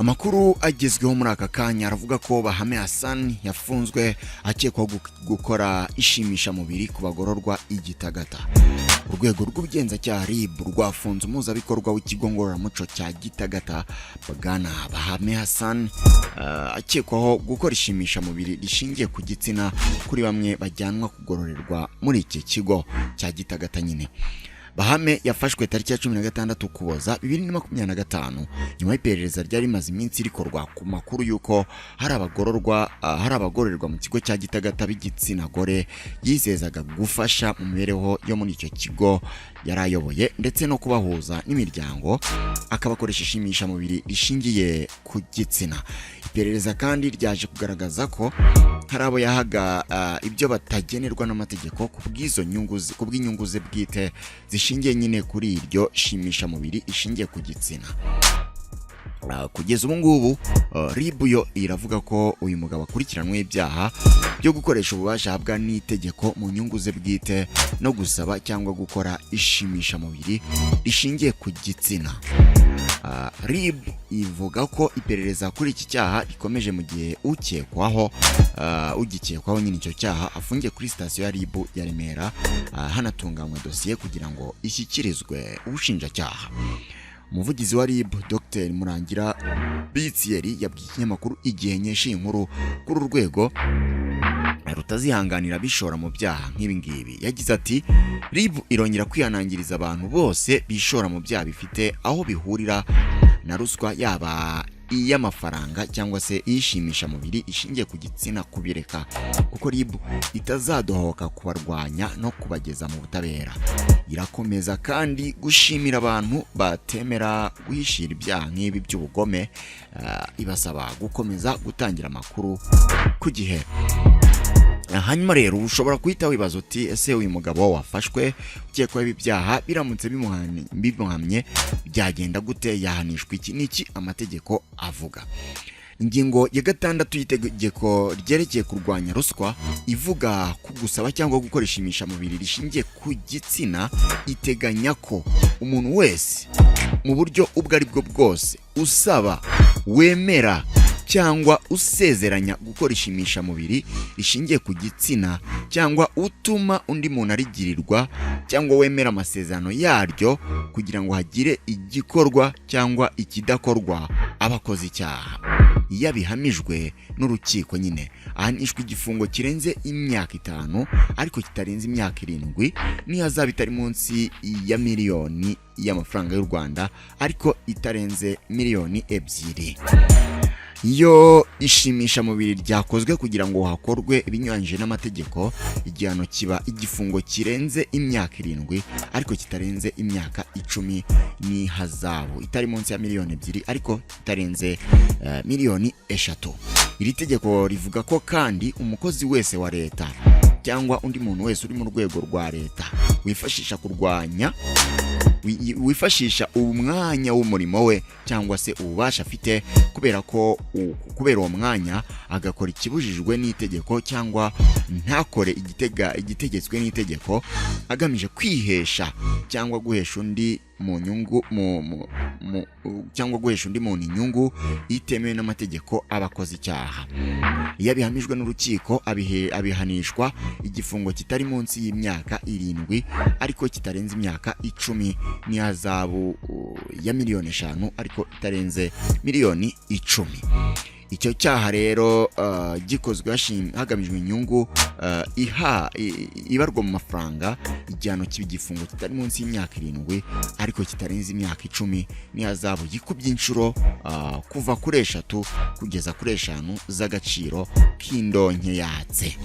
Amakuru agezweho muri aka kanya aravuga ko Bahame Hassan yafunzwe akekwaho gukora ishimisha mubiri ku bagororwa igitagata. Urwego rw'ubugenzacyaha RIB rwafunze umuzabikorwa w'ikigo ngororamuco cya Gitagata Bwana Bahame Hassan akekwaho gukora ishimisha mubiri rishingiye ku gitsina kuri bamwe bajyanwa kugororerwa muri iki kigo cya Gitagata nyine. Bahame yafashwe tariki ya 16 Ukuboza 2025 nyuma y'iperereza ryari rimaze iminsi rikorwa ku makuru yuko hari abagororerwa mu kigo cya Gitagata b'igitsina gore yizezaga gufasha mu mibereho yo muri icyo kigo yarayoboye ndetse no kubahuza n'imiryango akabakoresha ishimisha mubiri rishingiye ku gitsina. Iperereza kandi ryaje kugaragaza ko hari abo yahaga ibyo batagenerwa n'amategeko kubw'inyungu ze bwite zishingiye nyine kuri iryo shimisha mubiri ishingiye ku gitsina. Kugeza ubu ngubu RIB yo iravuga ko uyu mugabo akurikiranwe ibyaha byo gukoresha ububasha ahabwa n'itegeko mu nyungu ze bwite no gusaba cyangwa gukora ishimisha mubiri rishingiye ku gitsina. RIB ivuga ko iperereza kuri iki cyaha rikomeje mu gihe ugikekwaho nyine icyo cyaha afungiye kuri sitasiyo ya RIB ya Remera hanatunganywa dosiye kugira ngo ishyikirizwe ubushinjacyaha. Umuvugizi wa RIB Dr Murangira Bitsiyeri yabwiye ikinyamakuru Igihe nyesha inkuru kuri urwego rutazihanganira bishora mu byaha nk'ibi ngibi. Yagize ati RIB irongera kwihanangiriza abantu bose bishora mu byaha bifite aho bihurira na ruswa, yaba iy'amafaranga cyangwa se iyishimisha mubiri ishingiye ku gitsina kubireka, kuko RIB itazadohoka kubarwanya no kubageza mu butabera. Irakomeza kandi gushimira abantu batemera guhishira ibyaha nk'ibi by'ubugome, ibasaba gukomeza gutangira amakuru ku gihe. Hanyuma rero ushobora kuhita wibaza uti ese uyu mugabo wafashwe ukekwaho ibi byaha biramutse bimuhamye byagenda gute, yahanishwa iki? Niki amategeko avuga? Ingingo ya 6 y'itegeko ryerekeye kurwanya ruswa ivuga ku gusaba cyangwa gukoresha ishimisha mubiri rishingiye ku gitsina iteganya ko umuntu wese mu buryo ubwo ari bwo bwose usaba, wemera cyangwa usezeranya gukora ishimisha mubiri rishingiye ku gitsina cyangwa utuma undi muntu arigirirwa cyangwa wemera amasezerano yaryo kugira ngo hagire igikorwa cyangwa ikidakorwa abakoze icyaha, yabihamijwe n'urukiko nyine ahanishwa igifungo kirenze imyaka 5 ariko kitarenze imyaka 7 n'ihazaba itari munsi ya miliyoni y'amafaranga y'u Rwanda ariko itarenze miliyoni 2. Iyo ishimisha mubiri ryakozwe kugira ngo hakorwe ibinyuranyije n'amategeko, igihano kiba igifungo kirenze imyaka 7 ariko kitarenze imyaka 10 n'ihazabu itari munsi ya miliyoni 2 ariko itarenze miliyoni 3. Iri tegeko rivuga ko kandi umukozi wese wa leta cyangwa undi muntu wese uri mu rwego rwa leta wifashisha umwanya w'umurimo we cyangwa se ububasha afite kubera uwo mwanya agakora ikibujijwe n'itegeko cyangwa ntakore igitegetswe n'itegeko agamije kwihesha cyangwa guhesha undi muntu inyungu itemewe n'amategeko abakoze icyaha. Iyo abihamijwe n'urukiko abihanishwa igifungo kitari munsi y'imyaka 7 ariko kitarenze imyaka 10 n'ihazabu ya miliyoni 5 ariko itarenze miliyoni 10. Icyo cyaha rero gikozwe hagamijwe inyungu ibarwa mu mafaranga, igihano cy'igifungo kitari munsi y'imyaka 7 ariko kitarenze imyaka 10 n'ihazabu yikubye inshuro kuva kuri 3 kugeza kuri 5 z'agaciro k'indonke yatse.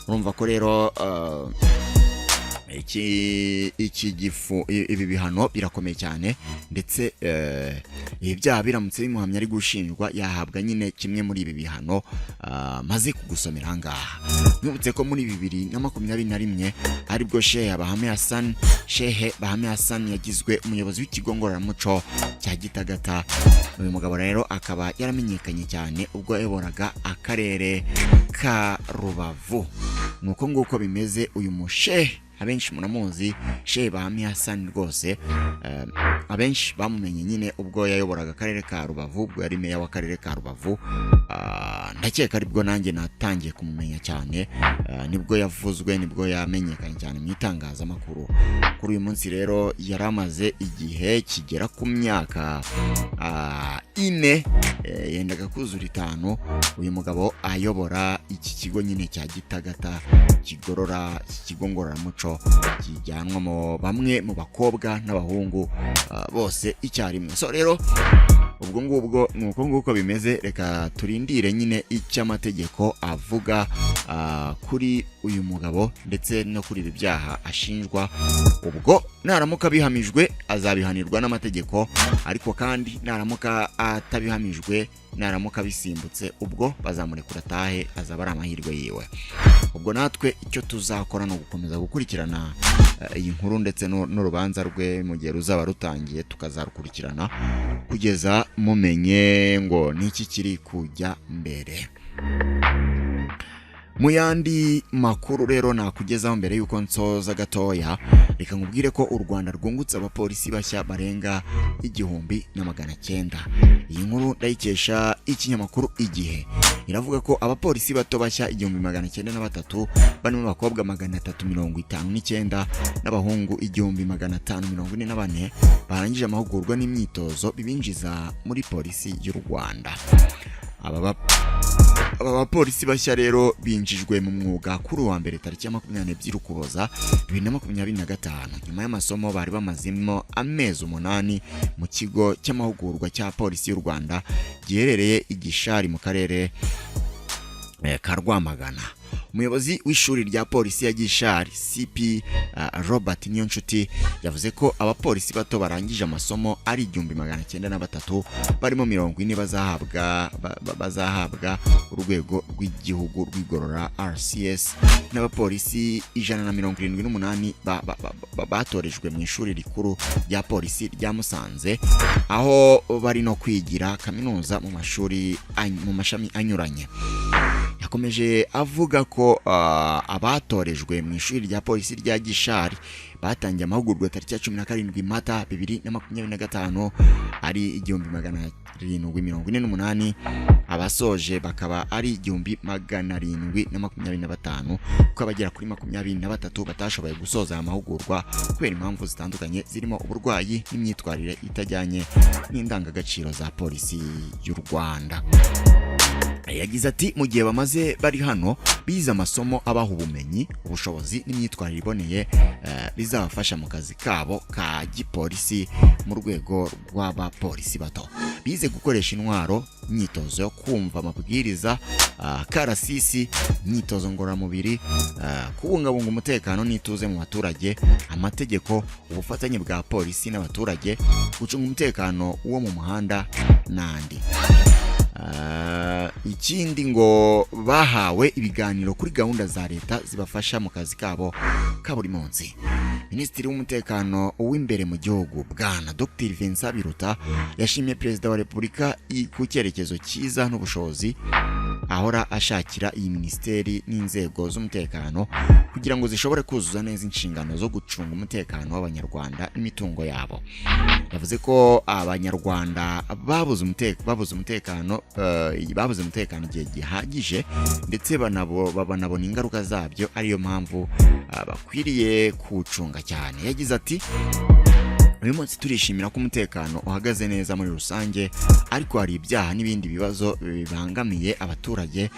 Urumva ko rero ibi bihano birakomeye cyane ndetse ibyaha biramutse bimuhamya ari gushinjwa yahabwa nyine kimwe muri ibi bihano maze kugusomera ngaha. Nubutse ko muri 2021 aribwo Shehe Bahame Hassan yagizwe umuyobozi w'ikigo ngororamuco cya Gitagata. Uyu mugabo rero akaba yaramenyekanye cyane ubwo yayoboraga akarere ka Rubavu. Nuko nguko bimeze uyu mushehe abenshi muramuzi Shehe Bahame Hassan rwose abenshi bamumenye nyine ubwo yayoboraga akarere ka Rubavu, ubwo yari meya w'akarere ka Rubavu. Ndakeka aribwo nanjye natangiye kumumenya cyane, nibwo yavuzwe, nibwo yamenyekanye cyane mu itangazamakuru. Kuri uyu munsi rero yaramaze igihe kigera ku myaka 4, yendaga kuzura 5, uyu mugabo ayobora iki kigo nyine cya Gitagata kigorora, kigo ngororamuco kijyanwamo bamwe mu bakobwa n'abahungu bose icyarimwe. So rero ubwo ngubwo nuko nguko bimeze, reka turindire nyine icyo amategeko avuga kuri uyu mugabo ndetse no kuri ibi byaha ashinjwa. Ubwo naramuka bihamijwe azabihanirwa n'amategeko, ariko kandi naramuka atabihamijwe, naramuka bisimbutse, ubwo bazamurekura tahe, azaba ari amahirwe yiwe. Ubwo natwe icyo tuzakora no gukomeza gukurikirana iyi nkuru ndetse n'urubanza rwe mu gihe ruzaba rutangiye, tukazarukurikirana kugeza mumenye ngo niki kiri kujya mbere. Mu yandi makuru rero nakugezaho mbere yuko nsoza gatoya, reka nkubwire ko u Rwanda rwungutse abapolisi bashya barenga 1900. Iyi nkuru ndayikesha ikinyamakuru Igihe. Iravuga ko abapolisi bato bashya 1903 barimo abakobwa 359 n'abahungu 1544 barangije amahugurwa n'imyitozo bibinjiza muri polisi y'u Rwanda. Aba bapolisi bashya rero binjijwe mu mwuga kuri wa mbere tariki ya 22 Ukuboza 2025, nyuma y'amasomo bari bamazemo amezi 8 mu kigo cy'amahugurwa cya polisi y'u Rwanda giherereye i Gishari mu karere ka Rwamagana. Umuyobozi w'ishuri rya polisi ya Gishari CP Robert Niyonshuti yavuze ko abapolisi bato barangije amasomo ari 1903 barimo 40 bazahabwa urwego rw'igihugu rw'igorora RCS, n'abapolisi 178 batorejwe mu ishuri rikuru rya polisi rya Musanze, aho bari no kwigira kaminuza mu mashami anyuranye. Yakomeje avuga ko abatorejwe mu ishuri rya polisi rya Gishari batangiye amahugurwa tariki ya 17 Mata 2025 ari 1748, abasoje bakaba ari 1725, kuko abagera kuri 23 batashoboye gusoza amahugurwa kubera impamvu zitandukanye zirimo uburwayi n'imyitwarire itajyanye n'indangagaciro za polisi y'u Rwanda. Yagize ati mu gihe bamaze bari hano bize amasomo abaha ubumenyi, ubushobozi n'imyitwarire iboneye bizabafasha mu kazi kabo ka gipolisi mu rwego rw'abapolisi bato. Bize gukoresha intwaro, imyitozo yo kumva amabwiriza, karasisi, imyitozo ngororamubiri, kubungabunga umutekano n'ituze mu baturage, amategeko, ubufatanye bwa polisi n'abaturage, gucunga umutekano wo mu muhanda n'andi. Ikindi ngo bahawe ibiganiro kuri gahunda za leta zibafasha mu kazi kabo ka buri munsi. Minisitiri w'umutekano w'imbere mu gihugu Bwana Dr Vincent Biruta yashimye Perezida wa Repubulika ku cyerekezo cyiza n'ubushobozi ahora ashakira iyi minisiteri n'inzego z'umutekano kugira ngo zishobore kuzuza neza inshingano zo gucunga umutekano w'abanyarwanda n'imitungo yabo. Yavuze ko abanyarwanda babuze umutekano igihe gihagije ndetse banabona ingaruka zabyo, ariyo mpamvu bakwiriye kucunga cyane. Yagize ati uyu munsi turishimira ko umutekano uhagaze neza muri rusange, ariko hari ibyaha n'ibindi bibazo bibangamiye abaturage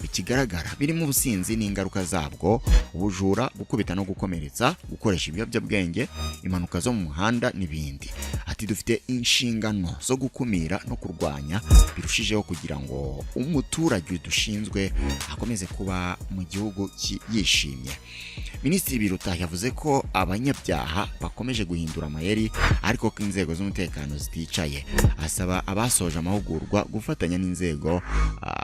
bikigaragara, birimo ubusinzi n'ingaruka zabwo, ubujura, gukubita no gukomeretsa, gukoresha ibiyobyabwenge, impanuka zo mu muhanda n'ibindi. Ati dufite inshingano zo gukumira no kurwanya birushijeho kugira ngo umuturage dushinzwe akomeze kuba mu gihugu yishimye. Minisitiri Biruta yavuze ko abanyabyaha bakomeje guhindura amayeri, ariko ko inzego z'umutekano ziticaye. Asaba abasoje amahugurwa gufatanya n'inzego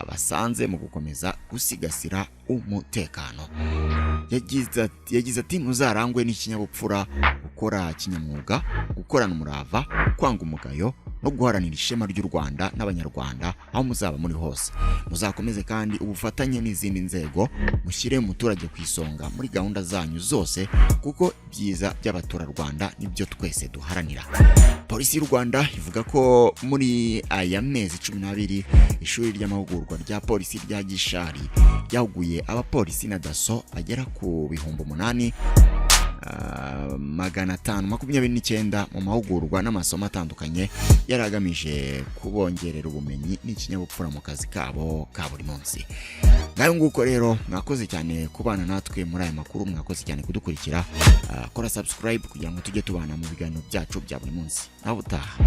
basanze mu gukomeza gusigasira umutekano. Yagize ati muzarangwe n'ikinyabupfura, gukora kinyamwuga, gukorana umurava, kwanga umugayo, no guharanira ishema ry'u Rwanda n'abanyarwanda aho muzaba muri hose. Muzakomeze kandi ubufatanye n'izindi nzego, mushyire umuturage ku isonga muri gahunda zanyu zose, kuko byiza by'abaturarwanda nibyo twese duharanira. Polisi y'u Rwanda ivuga ko muri aya mezi 12 ishuri ry'amahugurwa rya polisi rya Gishari ryahuguye abapolisi na daso bagera ku 8,529 mu mahugurwa n'amasomo atandukanye yaragamije kubongerera ubumenyi n'ikinyabupfura mu kazi kabo ka buri munsi. Ngayo nguko rero, mwakoze cyane kubana natwe muri aya makuru, mwakoze cyane kudukurikira. Kora subscribe kugira ngo tujye tubana mu biganiro byacu bya buri munsi. Naho utaha.